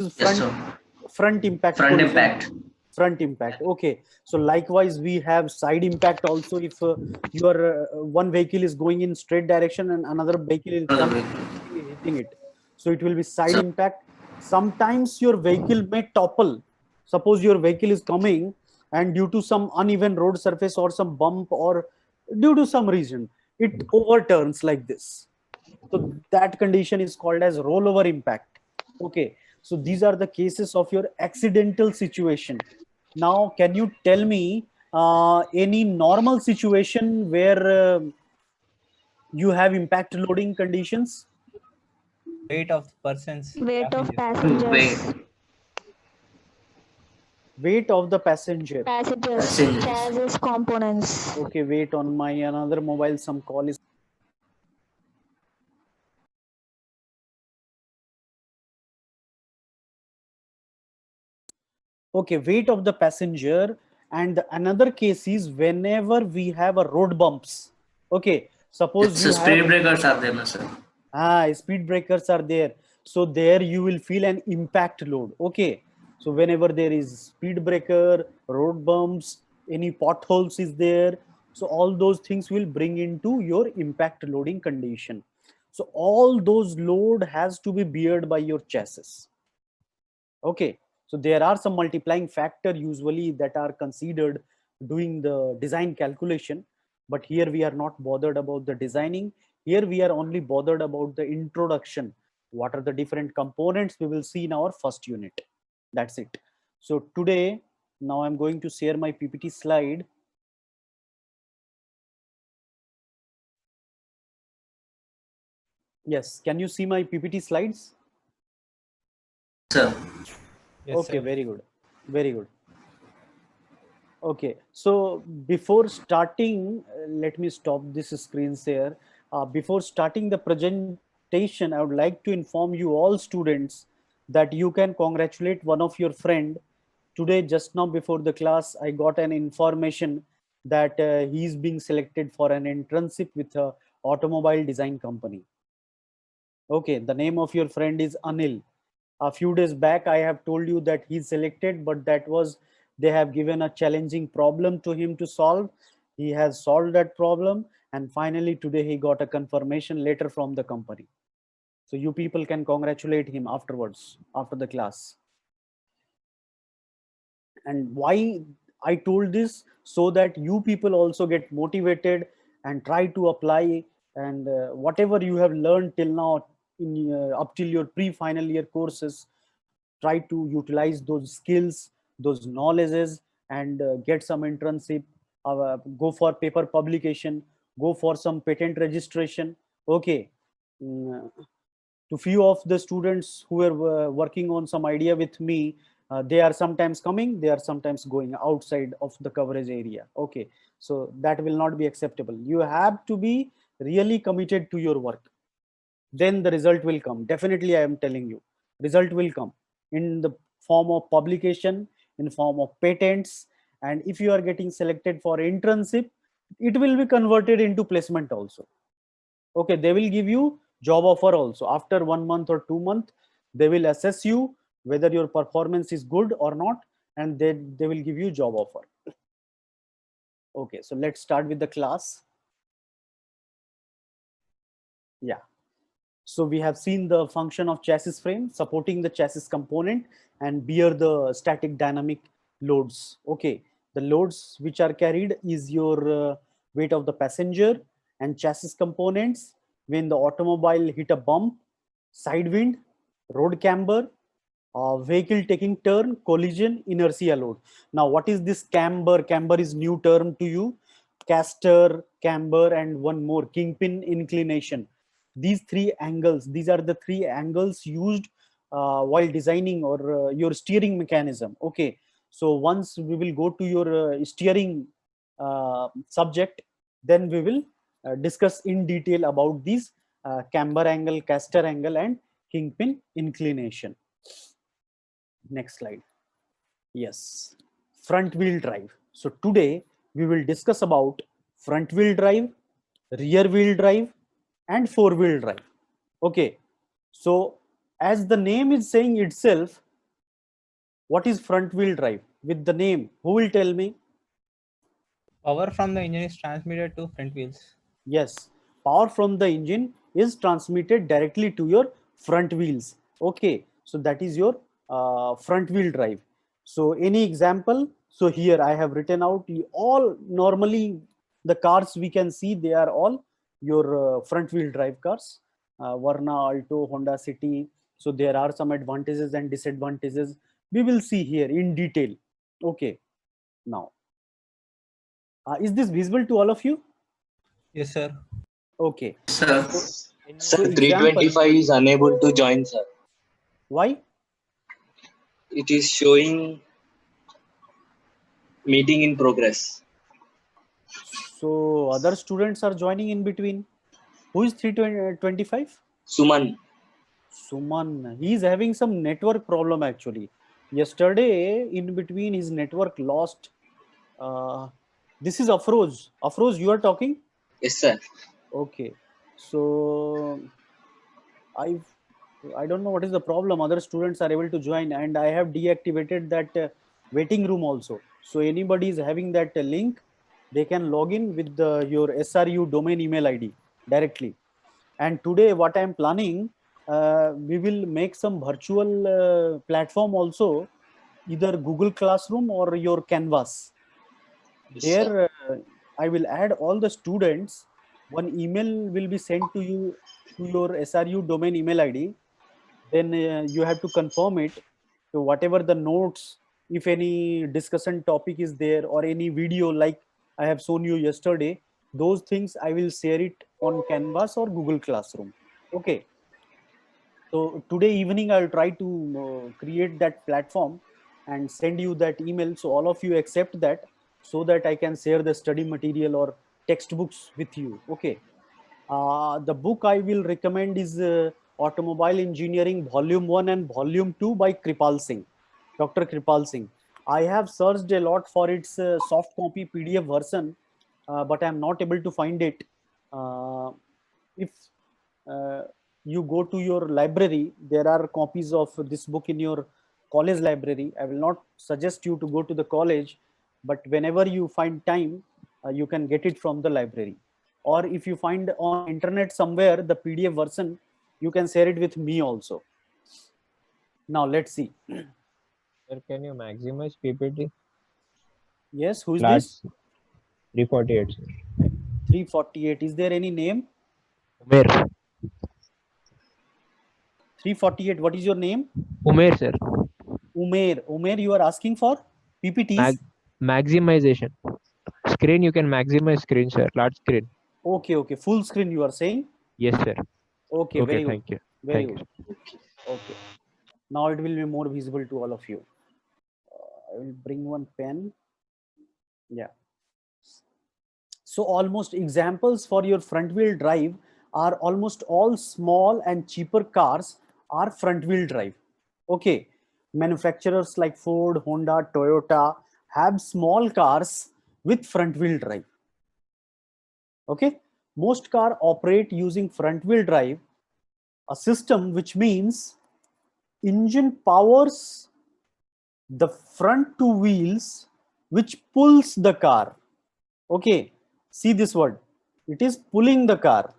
Yes, front sir. front impact Front collision. impact. Front impact. Okay, so likewise we have side impact also. If your one vehicle is going in straight direction and another vehicle is Another coming vehicle. hitting it, so it will be side So, impact. Sometimes your vehicle may topple. Suppose your vehicle is coming and due to some uneven road surface or some bump or due to some reason it overturns like this, so that condition is called as rollover impact. Okay, so these are the cases of your accidental situation. Now, can you tell me any normal situation where you have impact loading conditions? Weight of the person's Weight of passengers. wait, passengers. Weight of the passenger. Passengers. passengers. Chassis components. Okay, wait, on my another mobile, some call is. Okay, weight of the passenger. And another case is whenever we have a road bumps. Okay, suppose It's you have speed breakers are there, no, sir. speed breakers are there, so there you will feel an impact load. Okay, so whenever there is speed breaker, road bumps, any potholes is there, so all those things will bring into your impact loading condition. So all those load has to be beared by your chassis. Okay, so there are some multiplying factor usually that are considered doing the design calculation, but here we are not bothered about the designing. Here we are only bothered about the introduction. What are the different components we will see in our first unit. That's it. So today, now I'm going to share my PPT slide. Yes, can you see my PPT slides? Sir. Yes, Okay, sir. very good. Very good. Okay, so before starting, let me stop this screen share. Before starting the presentation, I would like to inform you all students that you can congratulate one of your friend. Today, just now before the class, I got an information that he is being selected for an internship with a automobile design company. Okay, the name of your friend is Anil. A few days back, I have told you that he's selected, but that was, they have given a challenging problem to him to solve. He has solved that problem, and finally today he got a confirmation letter from the company. So you people can congratulate him afterwards, after the class. And why I told this, so that you people also get motivated and try to apply, and whatever you have learned till now in up till your pre-final year courses, try to utilize those skills, those knowledges, and get some internship, go for paper publication, go for some patent registration. Okay. Mm, to few of the students who are working on some idea with me, they are sometimes coming, they are sometimes going outside of the coverage area. Okay, so that will not be acceptable. You have to be really committed to your work, then the result will come. Definitely, I am telling you, result will come in the form of publication, in form of patents, and if you are getting selected for internship, it will be converted into placement also. Okay, they will give you job offer also. After 1 month or 2 months, they will assess you whether your performance is good or not, and they will give you job offer. Okay, so let's start with the class. Yeah. So we have seen the function of chassis frame, supporting the chassis component and bear the static dynamic loads. Okay, the loads which are carried is your weight of the passenger and chassis components when the automobile hit a bump, side wind, road camber, vehicle taking turn, collision, inertia load. Now, what is this camber? Camber is new term to you. Caster, camber, and one more, kingpin inclination. These three angles, these are the three angles used while designing or your steering mechanism. Okay, so once we will go to your steering subject, then we will discuss in detail about these camber angle, caster angle, and kingpin inclination. Next slide. Yes, front wheel drive. So today we will discuss about front wheel drive, rear wheel drive, and four wheel drive. Okay, so as the name is saying itself, What is front wheel drive with the name? Who will tell me? Power from the engine is transmitted to front wheels. Yes, power from the engine is transmitted directly to your front wheels. Okay, so that is your front wheel drive. So any example? So here I have written out all normally the cars we can see, they are all your front wheel drive cars. Varna, Alto, Honda City. So there are some advantages and disadvantages. We will see here in detail. Okay, now is this visible to all of you? Yes, sir. Okay. Sir. So, Sir, so example, 325 is unable to join, sir. why? It is showing meeting in progress. So other students are joining in between. Who is 325? Suman, Suman. He is having some network problem actually. Yesterday, in between, his network lost. This is Afroz. Afroz, you are talking? yes, sir. Okay. So I I don't know what is the problem. Other students are able to join, and I have deactivated that waiting room also. So anybody is having that link, they can log in with your SRU domain email ID directly. And today, what I am planning, we will make some virtual platform also, either Google Classroom or your Canvas. Yes, sir. There, I will add all the students. One email will be sent to you to your SRU domain email ID. Then you have to confirm it. So whatever the notes, if any discussion topic is there or any video like I have shown you yesterday, those things I will share it on Canvas or Google Classroom. Okay. So today evening I'll try to create that platform and send you that email. So all of you accept that so that I can share the study material or textbooks with you. Okay. The book I will recommend is Automobile Engineering Volume 1 and Volume 2 by Kripal Singh, Dr. Kripal Singh. I have searched a lot for its soft copy PDF version, but I am not able to find it. If uh, you go to your library, there are copies of this book in your college library. I will not suggest you to go to the college, but whenever you find time, you can get it from the library. Or if you find on internet somewhere the PDF version, you can share it with me also. Now let's see. Sir, can you maximize PPT? Yes, who is Large this? 348, sir. 348. Is there any name? Umer. 348. What is your name? Umer, sir. Umair. Umair, you are asking for PPTs? Maximization. Screen, you can maximize screen, sir. Large screen. Okay, okay. Full screen you are saying? Yes, sir. Okay, Okay, very good. thank you. Very Thank good. you. Okay. Now it will be more visible to all of you. I will bring one pen. Yeah. So almost examples for your front wheel drive are almost all small and cheaper cars are front wheel drive. Okay. Manufacturers like Ford, Honda, Toyota have small cars with front wheel drive. Okay. Most cars operate using front wheel drive, a system which means engine powers the front two wheels which pulls the car. Okay, see this word, it is pulling the car.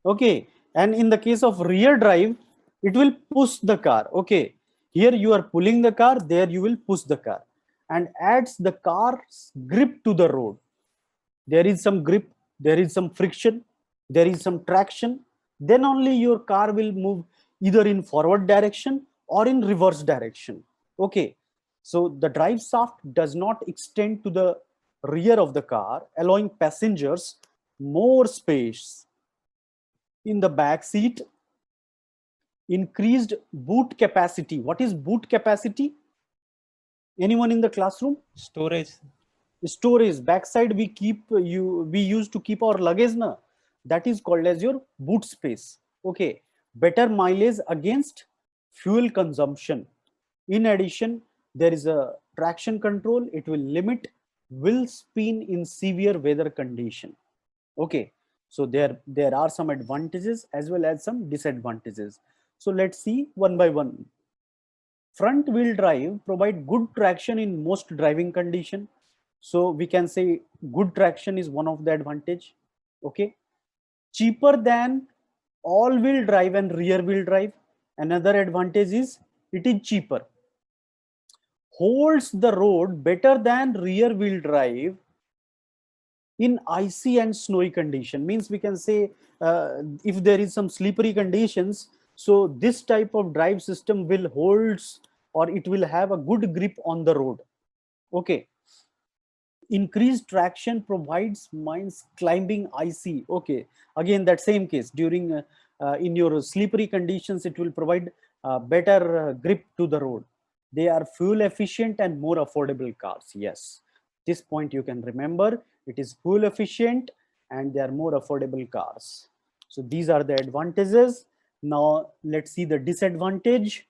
Okay, and in the case of rear drive, it will push the car. Okay, here you are pulling the car, there you will push the car, and adds the car's grip to the road. There is some grip, there is some friction, there is some traction, then only your car will move either in forward direction or in reverse direction. Okay, so the drive shaft does not extend to the rear of the car, allowing passengers more space in the back seat. Increased boot capacity. What is boot capacity? Anyone in the classroom? Storage. Storage. Backside we used to keep our luggage na, that is called as your boot space. Okay, better mileage against fuel consumption. In addition, there is a traction control. It will limit wheel spin in severe weather condition. Okay, so there are some advantages as well as some disadvantages. So let's see one by one. front wheel drive provide good traction in most driving condition. So we can say good traction is one of the advantage. Okay, cheaper than all wheel drive and rear wheel drive. Another advantage is it is cheaper. Holds the road better than rear wheel drive in icy and snowy condition. Means we can say if there is some slippery conditions, so this type of drive system will holds, or it will have a good grip on the road. Okay, increased traction provides means climbing icy. Okay, again that same case, during in your slippery conditions it will provide better grip to the road. They are fuel efficient and more affordable cars. Yes, this point you can remember. It is fuel efficient and they are more affordable cars. So these are the advantages. Now let's see the disadvantage.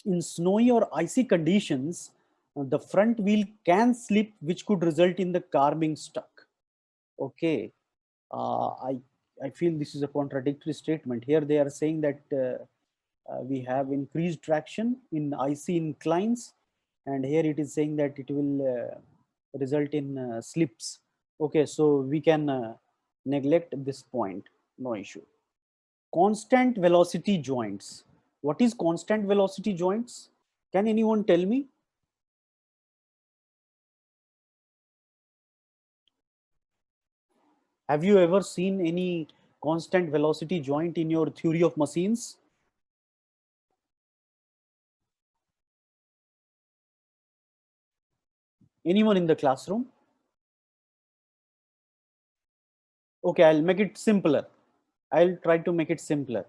In snowy or icy conditions, the front wheel can slip, which could result in the car being stuck. Okay, I feel this is a contradictory statement. Here they are saying that we have increased traction in icy inclines, and here it is saying that it will result in slips. Okay, so we can neglect this point, no issue. Constant velocity joints. What is constant velocity joints? Can anyone tell me? Have you ever seen any constant velocity joint in your theory of machines? Anyone in the classroom? Okay, I'll make it simpler. I'll try to make it simpler.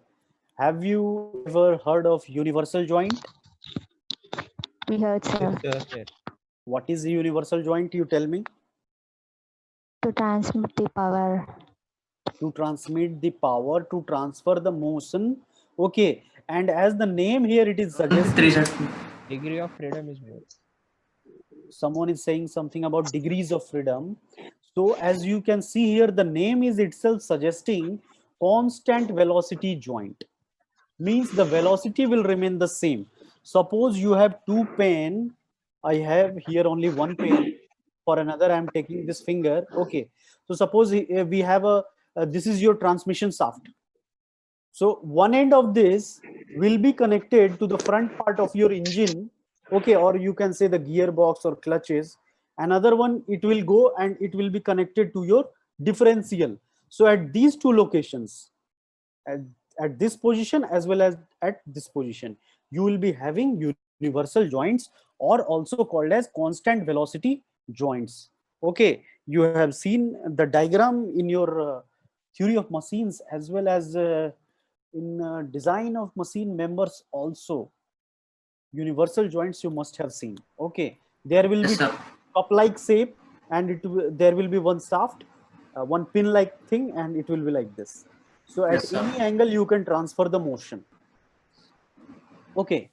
Have you ever heard of universal joint? We heard, sir. Yes, sir. What is the universal joint? You tell me. To transmit the power. To transmit the power, to transfer the motion. Okay, and as the name here it is suggesting, Degree of freedom is more. someone is saying something about degrees of freedom. So as you can see here, the name is itself suggesting constant velocity joint. Means the velocity will remain the same. Suppose you have two pen, I have here only one pen, for another I am taking this finger. Okay, so suppose we have a this is your transmission shaft. So one end of this will be connected to the front part of your engine, okay, or you can say the gearbox or clutches. Another one, it will go and it will be connected to your differential. So at these two locations, at this position as well as at this position, you will be having universal joints, or also called as constant velocity joints. Okay, you have seen the diagram in your theory of machines as well as in design of machine members also. Universal joints you must have seen. Okay, there will be cup like shape, and there will be one shaft, one pin like thing, and it will be like this. So at any angle you can transfer the motion. Okay,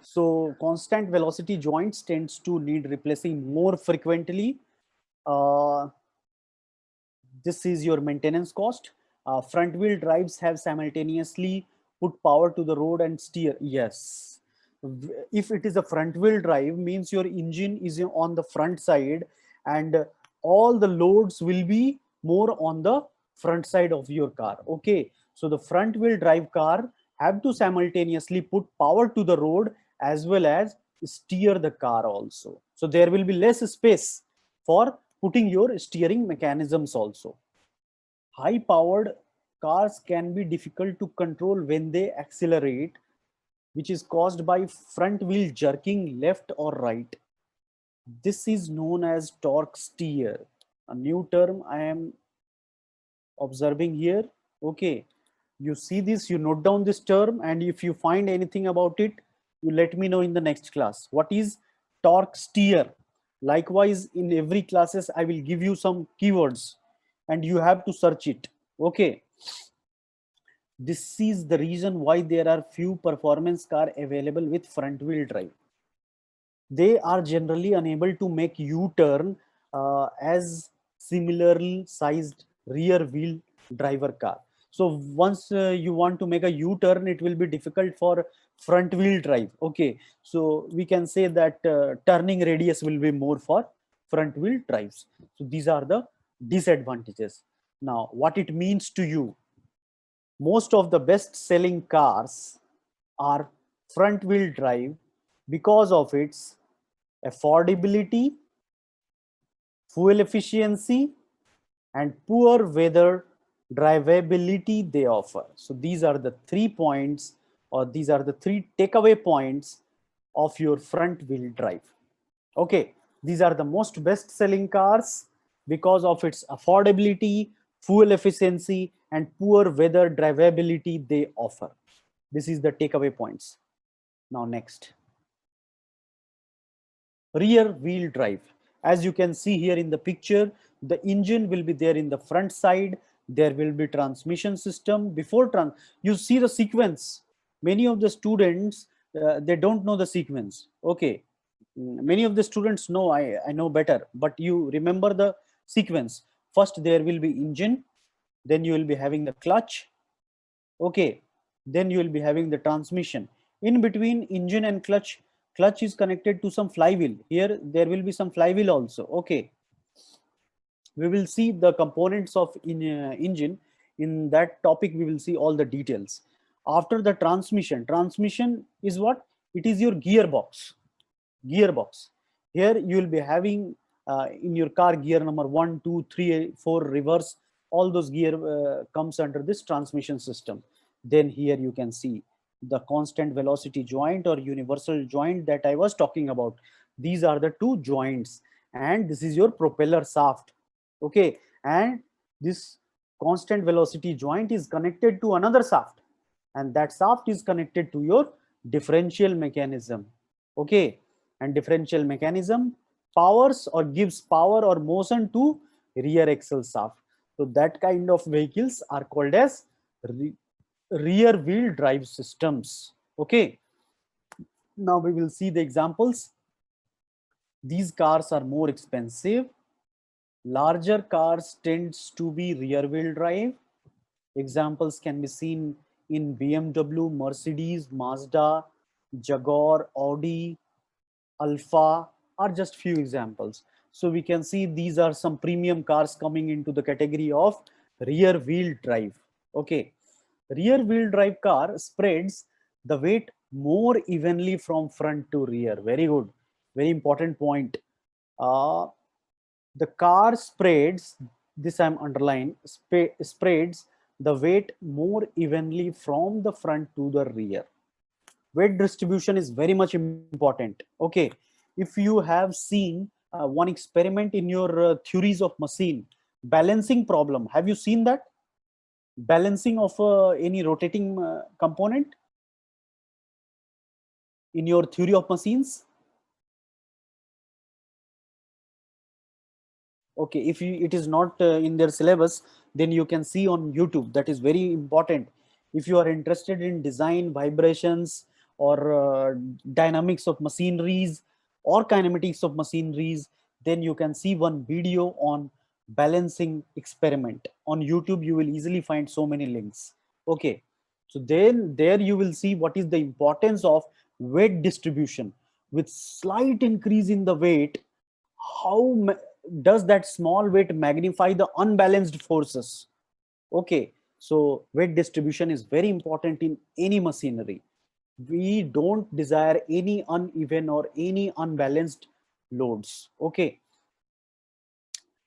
so constant velocity joints tends to need replacing more frequently. This is your maintenance cost. Front wheel drives have simultaneously put power to the road and steer. Yes, if it is a front wheel drive, means your engine is on the front side, and all the loads will be more on the front side of your car. Okay, so the front wheel drive car have to simultaneously put power to the road as well as steer the car also. So there will be less space for putting your steering mechanisms also. High powered cars can be difficult to control when they accelerate, which is caused by front wheel jerking left or right. This is known as torque steer, a new term I am observing here. Okay, you see this, you note down this term, and if you find anything about it, you let me know in the next class. What is torque steer? Likewise, in every classes I will give you some keywords and you have to search it. Okay, this is the reason why there are few performance car available with front wheel drive. They are generally unable to make U-turn as similarly sized rear wheel driver car. So once you want to make a U-turn, it will be difficult for front wheel drive. Okay, so we can say that turning radius will be more for front wheel drives. So these are the disadvantages. Now what it means to you: most of the best selling cars are front wheel drive because of its affordability, fuel efficiency, and poor weather drivability they offer. So these are the 3 points, or these are the 3 takeaway points of your front wheel drive. Okay, these are the most best selling cars because of its affordability, fuel efficiency, and poor weather drivability they offer. This is the takeaway points. Now next, rear wheel drive. As you can see here in the picture, the engine will be there in the front side. There will be transmission system. You see the sequence. Many of the students, they don't know the sequence. Okay, many of the students know, I know better, but you remember the sequence. First there will be engine, then you will be having the clutch. Okay, then you will be having the transmission. In between engine and clutch is connected to some flywheel. Here there will be some flywheel also. Okay, we will see the components of engine. In that topic we will see all the details. After the transmission is what? It is your gearbox. Here you will be having in your car gear number 1, 2, 3, 4, reverse. All those gear comes under this transmission system. Then here you can see the constant velocity joint or universal joint that I was talking about. These are the 2 joints, and this is your propeller shaft. Okay, and this constant velocity joint is connected to another shaft, and that shaft is connected to your differential mechanism. Okay, and differential mechanism powers or gives power or motion to rear axle shaft. So that kind of vehicles are called as rear wheel drive systems. Okay, now we will see the examples. These cars are more expensive. Larger cars tends to be rear wheel drive. Examples can be seen in BMW, Mercedes, Mazda, Jaguar, Audi, Alpha are just few examples. So we can see these are some premium cars coming into the category of rear wheel drive. Okay, rear wheel drive car spreads the weight more evenly from front to rear. Very good, very important point. The car spreads, this I'm underlining, spreads the weight more evenly from the front to the rear. Weight distribution is very much important. Okay, if you have seen one experiment in your theories of machine, balancing problem, have you seen that? Balancing of any rotating component in your theory of machines? Okay, if it is not in their syllabus, then you can see on YouTube. That is very important. If you are interested in design, vibrations, or dynamics of machineries or kinematics of machineries, then you can see one video on balancing experiment on YouTube. You will easily find so many links. Okay, so then there you will see what is the importance of weight distribution. With slight increase in the weight, how does that small weight magnify the unbalanced forces? Okay, so weight distribution is very important in any machinery. We don't desire any uneven or any unbalanced loads. Okay,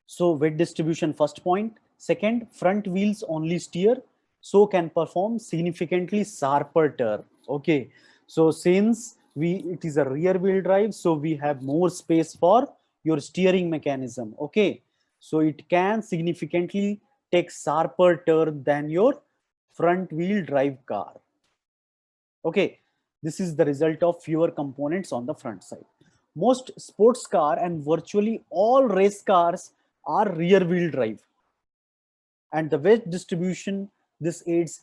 so weight distribution, first point. Second, front wheels only steer, so can perform significantly sharper turn. Okay, so since it is a rear wheel drive, so we have more space for your steering mechanism. Okay, so it can significantly take sharper turn than your front wheel drive car. Okay, this is the result of fewer components on the front side. Most sports car and virtually all race cars are rear wheel drive, and the weight distribution, this aids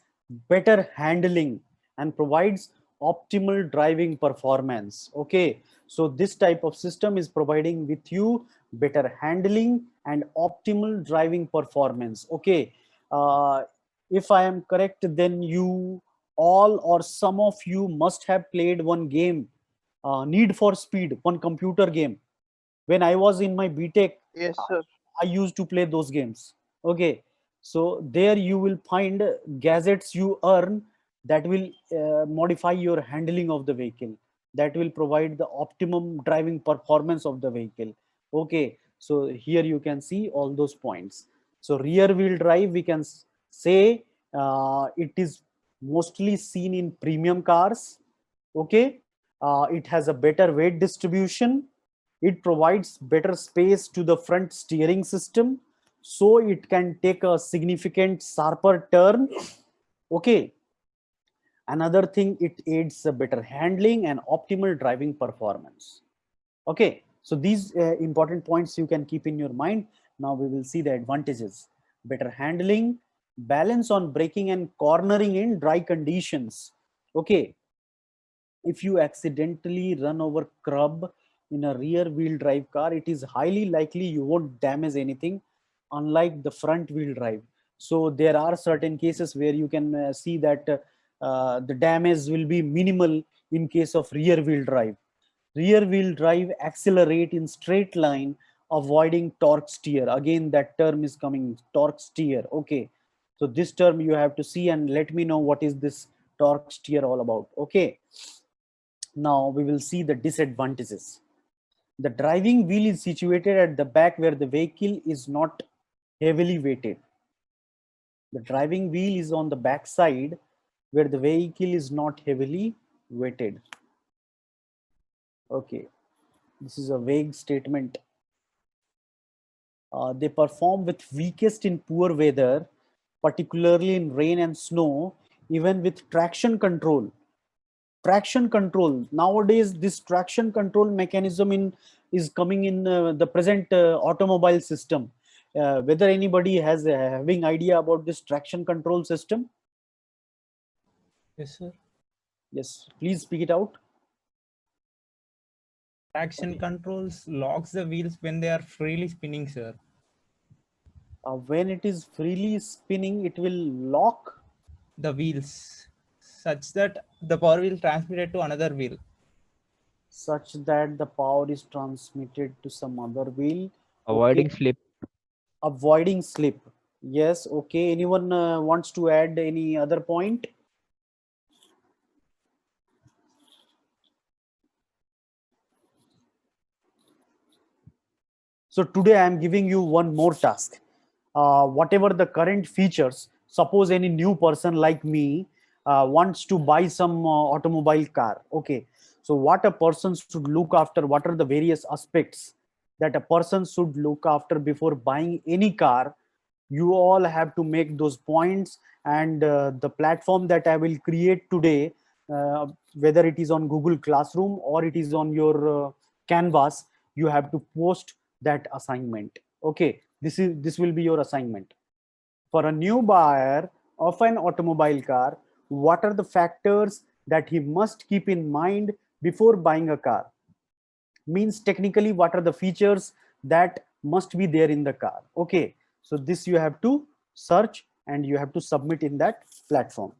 better handling and provides optimal driving performance. Okay, so this type of system is providing with you better handling and optimal driving performance. Okay, if I am correct, then you all or some of you must have played one game, Need for Speed, one computer game. When I was in my BTech, Yes, sir. I used to play those games. Okay, so there you will find gadgets you earn that will modify your handling of the vehicle, that will provide the optimum driving performance of the vehicle. Okay, so here you can see all those points. So rear wheel drive, we can say it is mostly seen in premium cars. Okay, it has a better weight distribution. It provides better space to the front steering system, so it can take a significant sharper turn. Okay, another thing, it aids a better handling and optimal driving performance. Okay, so these important points you can keep in your mind. Now we will see the advantages: better handling, balance on braking and cornering in dry conditions. Okay, if you accidentally run over curb in a rear wheel drive car, it is highly likely you won't damage anything, unlike the front wheel drive. So there are certain cases where you can see that the damage will be minimal in case of rear wheel drive. Rear wheel drive accelerate in straight line, avoiding torque steer. Again, that term is coming, torque steer. Okay, so this term you have to see and let me know what is this torque steer all about. Okay, now we will see the disadvantages. The driving wheel is situated at the back where the vehicle is not heavily weighted. The driving wheel is on the back side where the vehicle is not heavily weighted. Okay, this is a vague statement. They perform with weakest in poor weather, particularly in rain and snow, even with traction control. Traction control, nowadays this traction control mechanism is coming in the present automobile system. Whether anybody has having idea about this traction control system? Yes, sir. Yes, please speak it out. Traction controls locks the wheels when they are freely spinning, sir. When it is freely spinning, it will lock The wheels such that the power will transmit it to another wheel. such that the power is transmitted to some other wheel. Avoiding Okay. slip. Avoiding slip. Yes. Okay, anyone wants to add any other point? So today I am giving you one more task. Whatever the current features, suppose any new person like me wants to buy some automobile car. Okay, so what a person should look after, what are the various aspects that a person should look after before buying any car? You all have to make those points, and the platform that I will create today, whether it is on Google Classroom or it is on your Canvas, you have to post that assignment. Okay, this will be your assignment. For a new buyer of an automobile car, what are the factors that he must keep in mind before buying a car? Means technically, what are the features that must be there in the car? Okay, so this you have to search and you have to submit in that platform.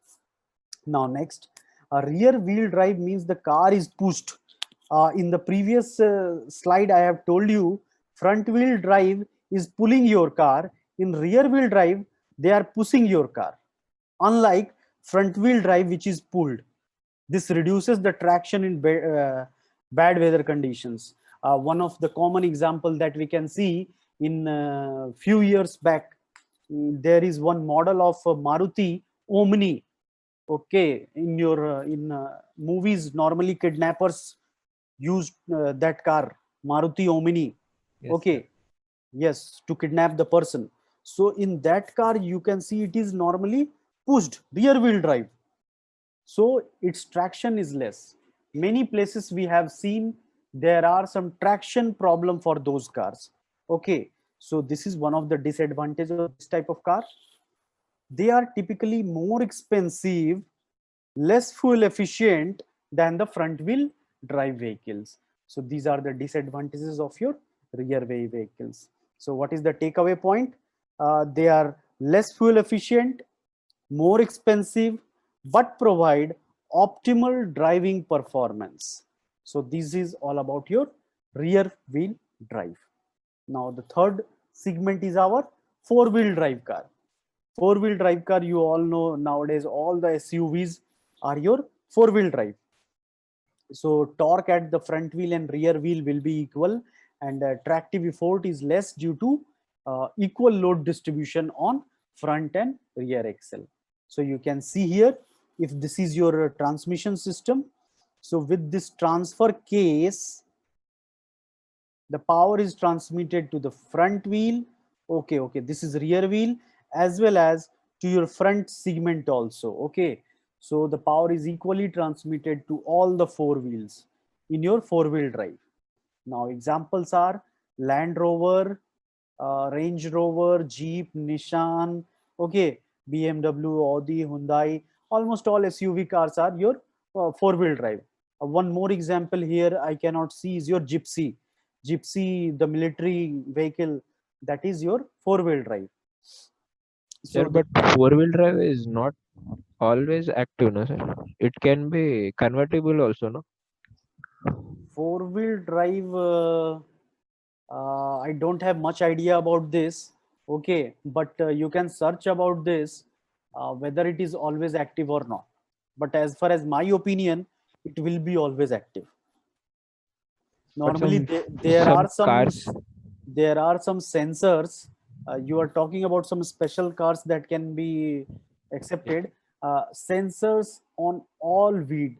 Now next, a rear wheel drive means the car is pushed. In the previous slide I have told you, front wheel drive is pulling your car. In rear wheel drive, they are pushing your car, unlike front wheel drive which is pulled. This reduces the traction in bad weather conditions. One of the common example that we can see in few years back, there is one model of Maruti Omni. Okay, in your in movies, normally kidnappers use that car, Maruti Omni. Yes, Okay, sir. yes, to kidnap the person. So in that car, you can see it is normally pushed, rear wheel drive, so its traction is less. Many places we have seen there are some traction problem for those cars. Okay, so this is one of the disadvantages of this type of car. They are typically more expensive, less fuel efficient than the front wheel drive vehicles. So these are the disadvantages of your rear wheel vehicles. So what is the takeaway point? They are less fuel efficient, more expensive, but provide optimal driving performance. So this is all about your rear wheel drive. Now the third segment is our four-wheel drive car. Four-wheel drive car, you all know nowadays all the SUVs are your four-wheel drive. So torque at the front wheel and rear wheel will be equal, and tractive effort is less due to equal load distribution on front and rear axle. So you can see here, if this is your transmission system, so with this transfer case, the power is transmitted to the front wheel. Okay, this is rear wheel, as well as to your front segment also. Okay, so the power is equally transmitted to all the four wheels in your four-wheel drive. Now examples are Land Rover, Range Rover, Jeep, Nissan, okay, BMW, Audi, Hyundai, almost all SUV cars are your four-wheel drive. One more example here I cannot see is your Gypsy. Gypsy, the military vehicle, that is your four-wheel drive. Sir, So but four-wheel drive is not always active, no, sir? It can be convertible also, no? four-wheel drive, I don't have much idea about this. Okay, but you can search about this, whether it is always active or not. But as far as my opinion, it will be always active. But Normally, some there are some sensors. You are talking about some special cars that can be accepted. Sensors on all wheel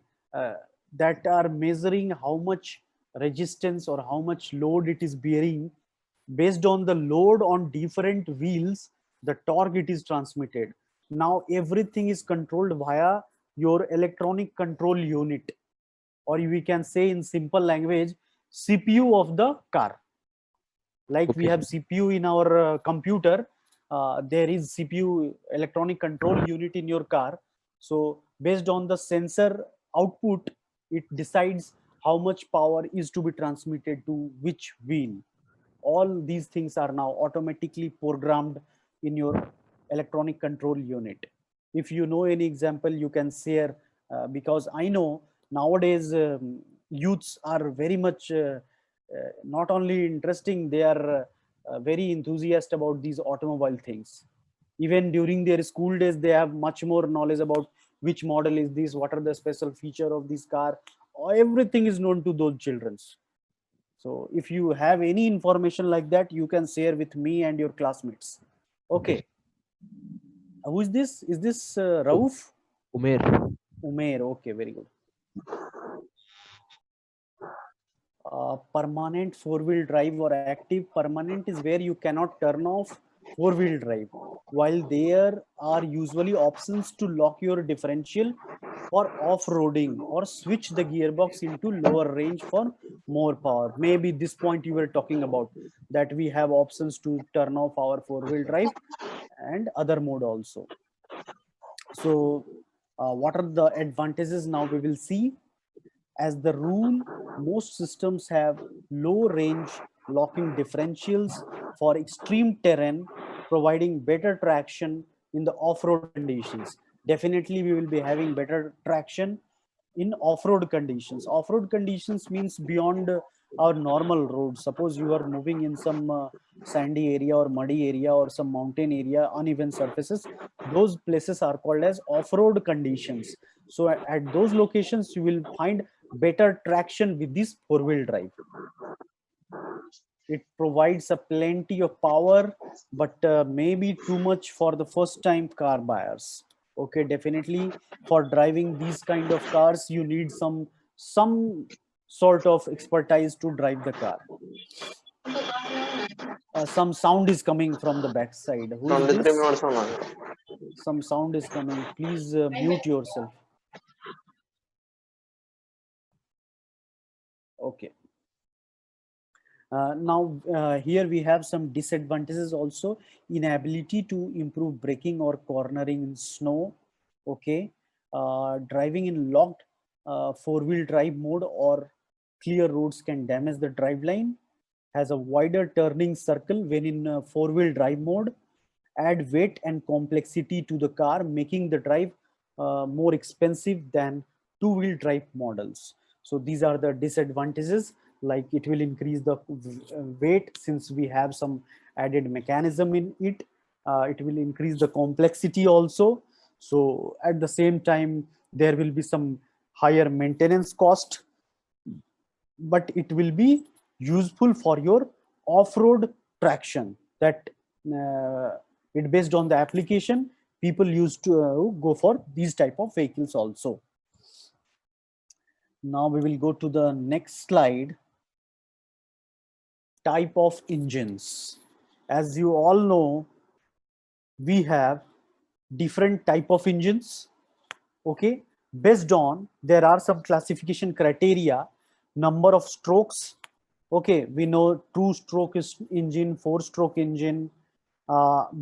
that are measuring how much resistance or how much load it is bearing. Based on the load on different wheels, the torque it is transmitted. Now everything is controlled via your electronic control unit, or we can say in simple language, CPU of the car. Like we Okay. have CPU in our computer, there is CPU, electronic control unit, in your car. So based on the sensor output, it decides how much power is to be transmitted to which wheel. All these things are now automatically programmed in your electronic control unit. If you know any example, you can share, because I know nowadays youths are very much not only interesting, they are very enthusiastic about these automobile things. Even during their school days, they have much more knowledge about which model is this, what are the special feature of this car. Everything is known to those children. So if you have any information like that, you can share with me and your classmates. Okay. Who is this? Is this Rauf? Umair. Umair. Okay, very good. Permanent four-wheel drive or active. Permanent is where you cannot turn off four-wheel drive, while there are usually options to lock your differential for off-roading or switch the gearbox into lower range for more power. Maybe this point you were talking about, that we have options to turn off our four-wheel drive and other mode also. So what are the advantages? Now we will see. As the rule, most systems have low range locking differentials for extreme terrain, providing better traction in the off-road conditions. Definitely, we will be having better traction in off-road conditions. Off-road conditions means beyond our normal roads. Suppose you are moving in some sandy area or muddy area or some mountain area, uneven surfaces. Those places are called as off-road conditions. So at those locations, you will find better traction with this four-wheel drive. It provides a plenty of power, but maybe too much for the first time car buyers. Okay, definitely for driving these kind of cars, you need some sort of expertise to drive the car. Some sound is coming from the back side. Who is this? Some sound is coming. Please mute yourself. Okay. Now here we have some disadvantages also. Inability to improve braking or cornering in snow. Okay, driving in locked four-wheel drive mode or clear roads can damage the driveline. Has a wider turning circle when in four-wheel drive mode. Add weight and complexity to the car, making the drive more expensive than two-wheel drive models. So these are the disadvantages, like it will increase the weight since we have some added mechanism in it. It will increase the complexity also. So at the same time, there will be some higher maintenance cost, but it will be useful for your off-road traction. That it based on the application, people used to go for these type of vehicles also. Now we will go to the next slide. Type of engines. As you all know, we have different type of engines. Okay, based on, there are some classification criteria, number of strokes. Okay, we know 2-stroke engine, 4-stroke engine,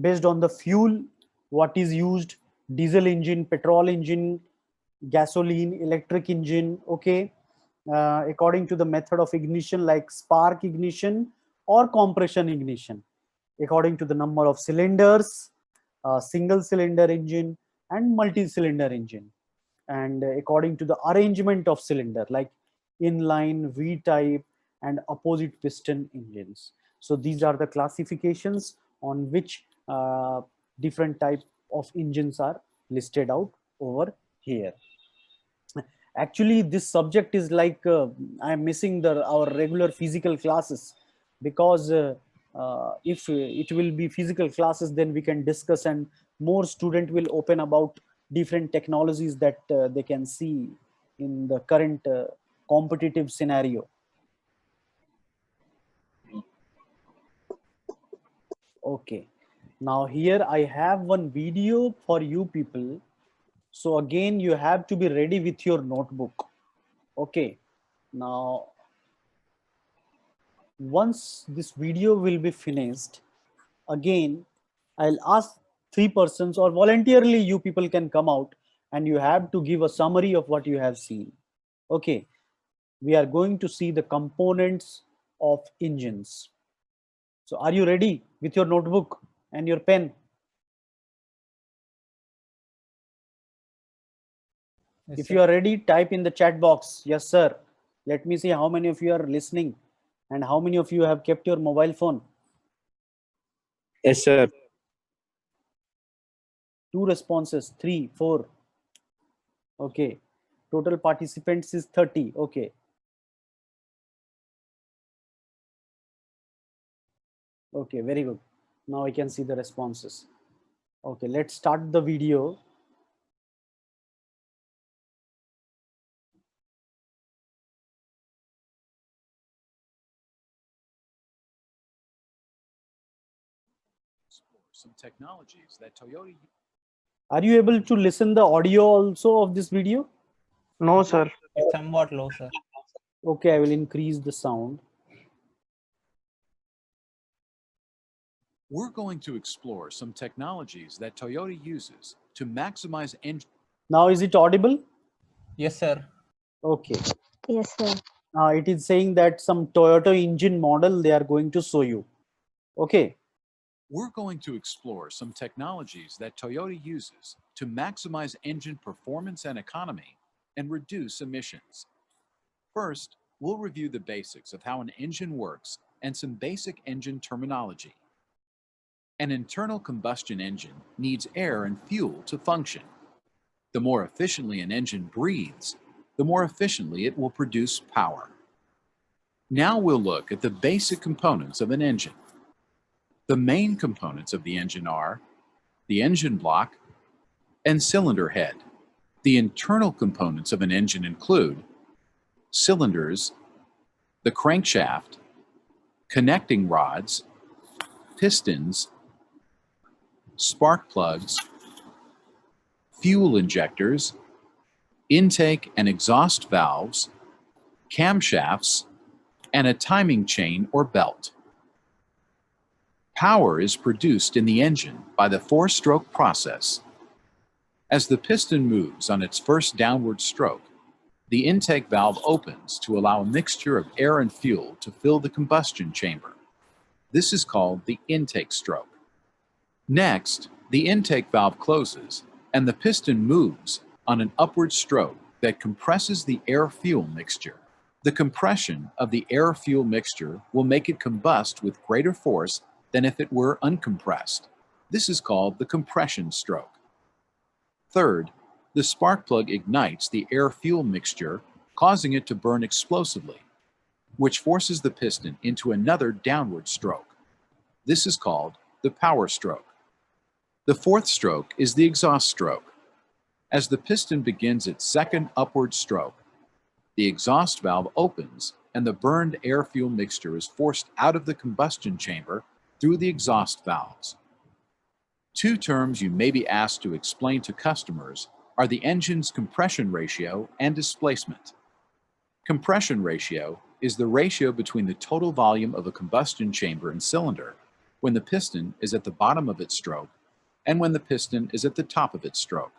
based on the fuel, what is used, diesel engine, petrol engine, gasoline, electric engine. Okay, according to the method of ignition, like spark ignition or compression ignition, according to the number of cylinders, single cylinder engine and multi-cylinder engine, and according to the arrangement of cylinder, like inline, V-type and opposite piston engines. So these are the classifications on which different type of engines are listed out over here. Actually, this subject is like I'm missing our regular physical classes, because if it will be physical classes, then we can discuss and more student will open about different technologies that they can see in the current competitive scenario. Okay, now here I have one video for you people. So again, you have to be ready with your notebook. Okay, now once this video will be finished, again, I'll ask 3 persons, or voluntarily you people can come out and you have to give a summary of what you have seen. Okay, we are going to see the components of engines. So are you ready with your notebook and your pen? Yes, If sir. you are ready, type in the chat box, yes sir. Let me see how many of you are listening and how many of you have kept your mobile phone. Yes, sir. 2 responses, 3, 4. Okay, total participants is 30. Okay, okay, very good. Now I can see the responses. Okay, let's start the video. Some technologies that Toyota. Are you able to listen the audio also of this video? No, sir. It's somewhat low, sir. Okay, I will increase the sound. We're going to explore some technologies that Toyota uses to maximize engine. Now is it audible? Yes, sir. Okay. Yes, sir. It is saying that some Toyota engine model they are going to show you. Okay. We're going to explore some technologies that Toyota uses to maximize engine performance and economy and reduce emissions. First, we'll review the basics of how an engine works and some basic engine terminology. An internal combustion engine needs air and fuel to function. The more efficiently an engine breathes, the more efficiently it will produce power. Now we'll look at the basic components of an engine. The main components of the engine are the engine block and cylinder head. The internal components of an engine include cylinders, the crankshaft, connecting rods, pistons, spark plugs, fuel injectors, intake and exhaust valves, camshafts, and a timing chain or belt. Power is produced in the engine by the 4-stroke process. As the piston moves on its first downward stroke, the intake valve opens to allow a mixture of air and fuel to fill the combustion chamber. This is called the intake stroke. Next, the intake valve closes and the piston moves on an upward stroke that compresses the air-fuel mixture. The compression of the air-fuel mixture will make it combust with greater force than if it were uncompressed. This is called the compression stroke. Third, the spark plug ignites the air-fuel mixture, causing it to burn explosively, which forces the piston into another downward stroke. This is called the power stroke. The fourth stroke is the exhaust stroke. As the piston begins its second upward stroke, the exhaust valve opens and the burned air-fuel mixture is forced out of the combustion chamber through the exhaust valves. Two terms you may be asked to explain to customers are the engine's compression ratio and displacement. Compression ratio is the ratio between the total volume of a combustion chamber and cylinder when the piston is at the bottom of its stroke and when the piston is at the top of its stroke.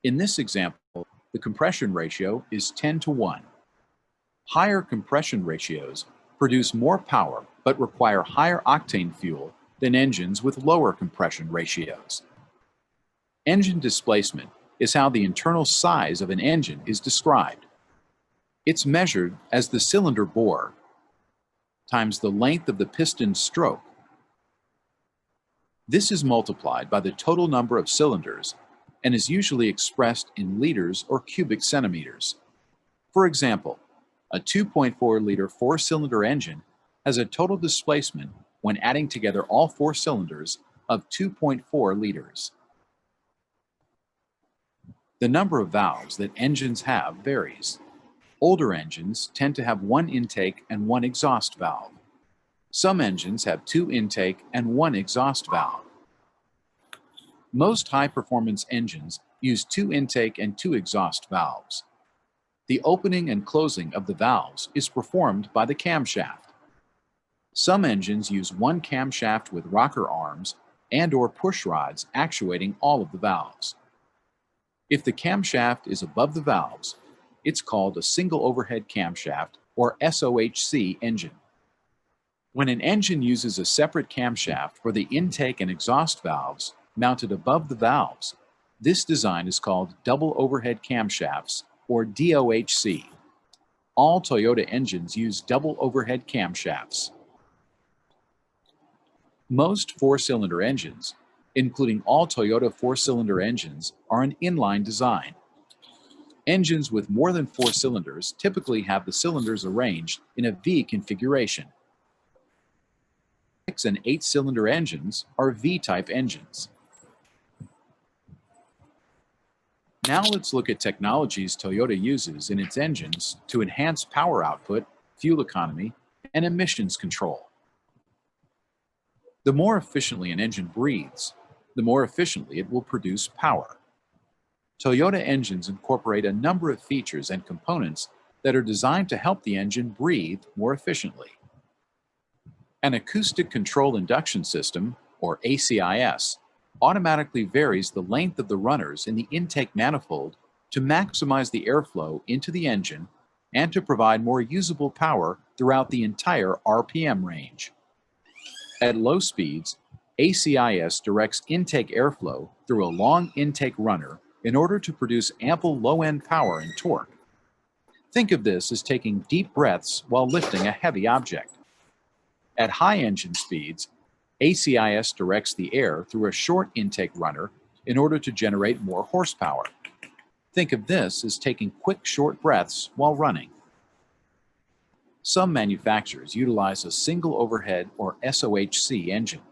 In this example, the compression ratio is 10:1. Higher compression ratios produce more power but require higher octane fuel than engines with lower compression ratios. Engine displacement is how the internal size of an engine is described. It's measured as the cylinder bore times the length of the piston stroke. This is multiplied by the total number of cylinders and is usually expressed in liters or cubic centimeters. For example, a 2.4-liter four-cylinder engine has a total displacement when adding together all four cylinders of 2.4 liters. The number of valves that engines have varies. Older engines tend to have one intake and one exhaust valve. Some engines have two intake and one exhaust valve. Most high-performance engines use two intake and two exhaust valves. The opening and closing of the valves is performed by the camshaft. Some engines use one camshaft with rocker arms and/or push rods actuating all of the valves. If the camshaft is above the valves, it's called a single overhead camshaft or SOHC engine. When an engine uses a separate camshaft for the intake and exhaust valves mounted above the valves, this design is called double overhead camshafts or DOHC. All Toyota engines use double overhead camshafts. Most four-cylinder engines, including all Toyota four-cylinder engines, are an inline design. Engines with more than four cylinders typically have the cylinders arranged in a V configuration. 6 and 8-cylinder engines are V-type engines. Now let's look at technologies Toyota uses in its engines to enhance power output, fuel economy, and emissions control. The more efficiently an engine breathes, the more efficiently it will produce power. Toyota engines incorporate a number of features and components that are designed to help the engine breathe more efficiently. An acoustic control induction system, or ACIS, automatically varies the length of the runners in the intake manifold to maximize the airflow into the engine and to provide more usable power throughout the entire RPM range. At low speeds, ACIS directs intake airflow through a long intake runner in order to produce ample low-end power and torque. Think of this as taking deep breaths while lifting a heavy object. At high engine speeds, ACIS directs the air through a short intake runner in order to generate more horsepower. Think of this as taking quick, short breaths while running. Some manufacturers utilize a single overhead or SOHC engine.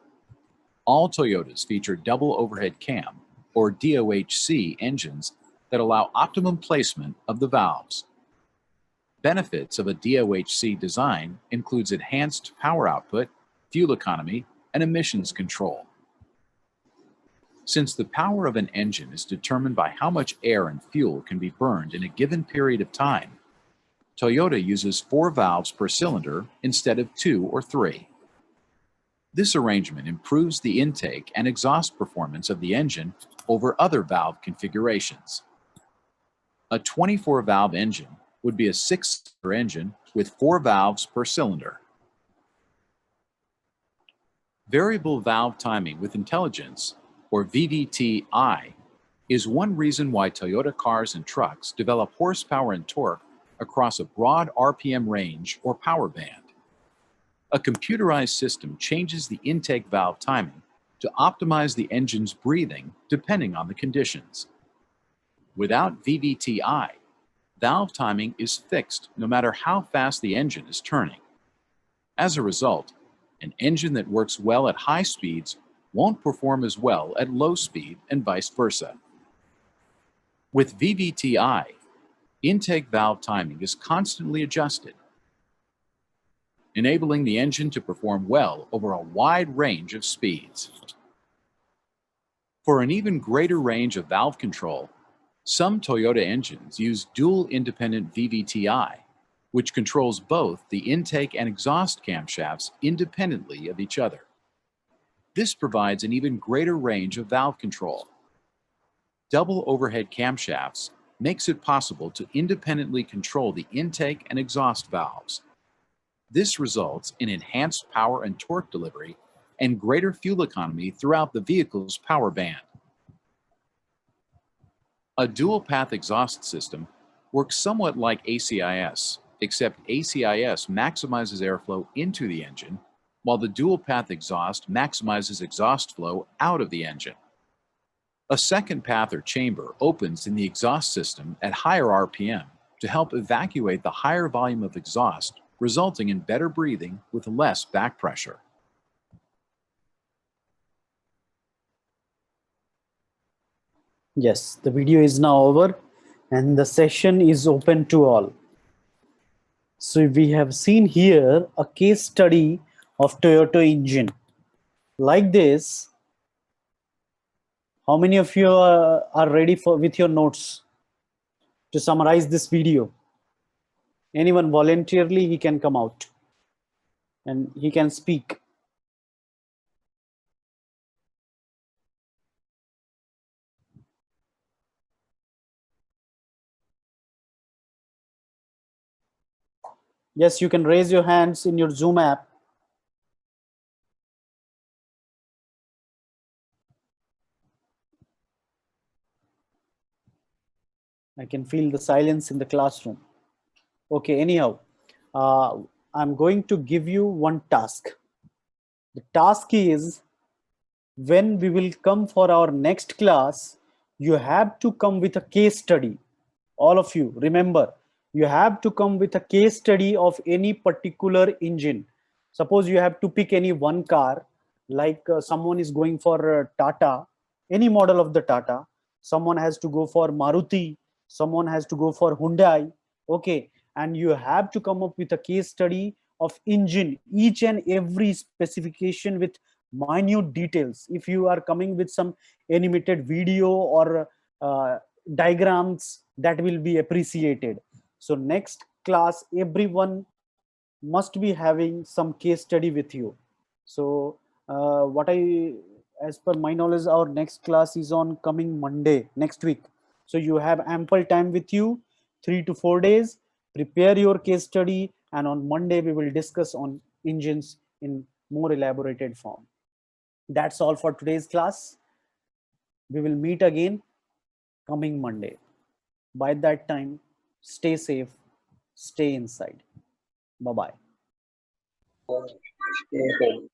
All Toyotas feature double overhead cam or DOHC engines that allow optimum placement of the valves. Benefits of a DOHC design includes enhanced power output, fuel economy, and emissions control. Since the power of an engine is determined by how much air and fuel can be burned in a given period of time, Toyota uses 4 valves per cylinder instead of 2 or 3. This arrangement improves the intake and exhaust performance of the engine over other valve configurations. A 24-valve engine would be a 6-cylinder engine with 4 valves per cylinder. Variable valve timing with intelligence, or VVTi, is one reason why Toyota cars and trucks develop horsepower and torque across a broad RPM range or power band. A computerized system changes the intake valve timing to optimize the engine's breathing depending on the conditions. Without VVTi, valve timing is fixed no matter how fast the engine is turning. As a result, an engine that works well at high speeds won't perform as well at low speed and vice versa. With VVTi, intake valve timing is constantly adjusted, enabling the engine to perform well over a wide range of speeds. For an even greater range of valve control, some Toyota engines use dual independent VVTi, which controls both the intake and exhaust camshafts independently of each other. This provides an even greater range of valve control. Double overhead camshafts makes it possible to independently control the intake and exhaust valves. This results in enhanced power and torque delivery and greater fuel economy throughout the vehicle's power band. A dual-path exhaust system works somewhat like ACIS, except ACIS maximizes airflow into the engine, while the dual-path exhaust maximizes exhaust flow out of the engine. A second path or chamber opens in the exhaust system at higher RPM to help evacuate the higher volume of exhaust, resulting in better breathing with less back pressure. Yes, the video is now over and the session is open to all. So we have seen here a case study of Toyota engine. Like this, how many of you are ready with your notes to summarize this video? Anyone voluntarily, he can come out and he can speak. Yes, you can raise your hands in your Zoom app. I can feel the silence in the classroom. Okay, anyhow, I'm going to give you one task. The task is, when we will come for our next class, you have to come with a case study. All of you, remember, you have to come with a case study of any particular engine. Suppose you have to pick any one car, like someone is going for Tata, any model of the Tata. Someone has to go for Maruti, someone has to go for Hyundai. Okay, and you have to come up with a case study of engine, each and every specification with minute details. If you are coming with some animated video or diagrams, that will be appreciated. So next class, everyone must be having some case study with you. So as per my knowledge, our next class is on coming Monday, next week. So you have ample time with you, 3 to 4 days. Prepare your case study, and on Monday we will discuss on engines in more elaborated form. That's all for today's class. We will meet again coming Monday. By that time, stay safe, stay inside. Bye-bye. Okay.